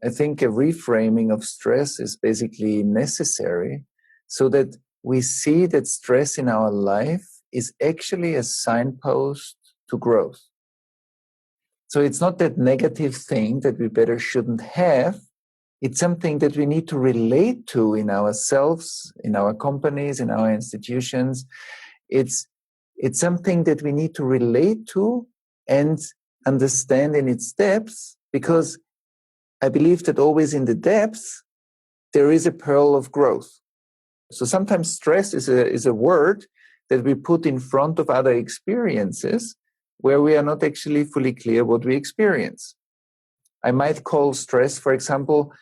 I think a reframing of stress is basically necessary so that we see that stress in our life is actually a signpost to growth. So it's not that negative thing that we better shouldn't have. It's something that we need to relate to in ourselves, in our companies, in our institutions. It's something that we need to relate to and understand in its depths, because I believe that always in the depths, there is a pearl of growth. So sometimes stress is a word that we put in front of other experiences where we are not actually fully clear what we experience. I might call stress, for example,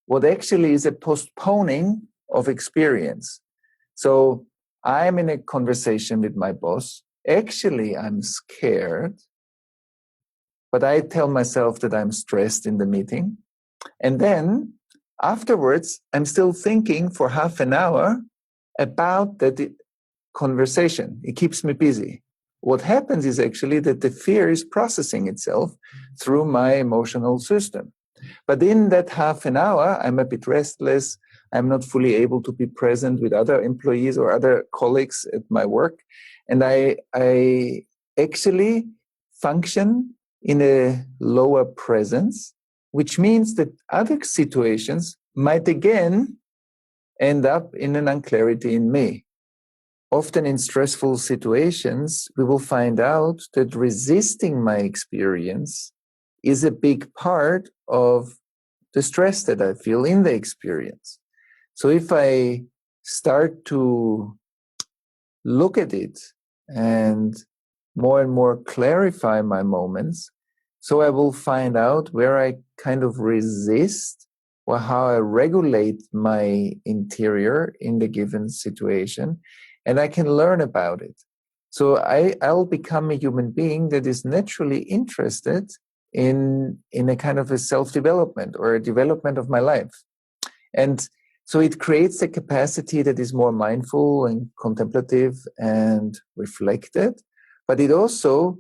what actually is a postponing of experience. So I'm in a conversation with my boss. Actually, I'm scared, but I tell myself that I'm stressed in the meeting. And then afterwards, I'm still thinking for half an hour about that conversation. It keeps me busy. What happens is actually that the fear is processing itself through my emotional system. But in that half an hour, I'm a bit restless. I'm not fully able to be present with other employees or other colleagues at my work. And I actually function in a lower presence, which means that other situations might again end up in an unclarity in me. Often in stressful situations, we will find out that resisting my experience is a big part of the stress that I feel in the experience. So if I start to look at it and more clarify my moments, so I will find out where I kind of resist or how I regulate my interior in the given situation, and I can learn about it. So I'll become a human being that is naturally interested in a kind of a self-development or a development of my life. And so it creates a capacity that is more mindful and contemplative and reflected, but it also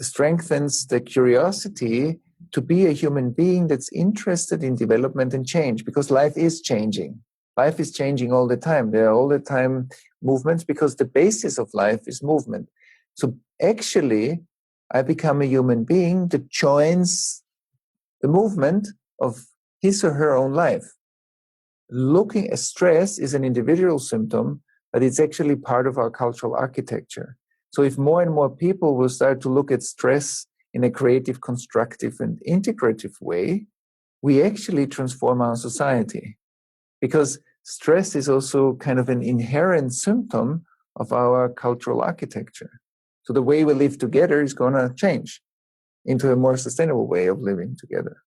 strengthens the curiosity to be a human being that's interested in development and change, because life is changing. Life is changing all the time. There are all the time movements because the basis of life is movement. So actually, I become a human being that joins the movement of his or her own life. Looking at stress is an individual symptom, but it's actually part of our cultural architecture. So if more and more people will start to look at stress in a creative, constructive, and integrative way, we actually transform our society. Because stress is also kind of an inherent symptom of our cultural architecture. So the way we live together is going to change into a more sustainable way of living together.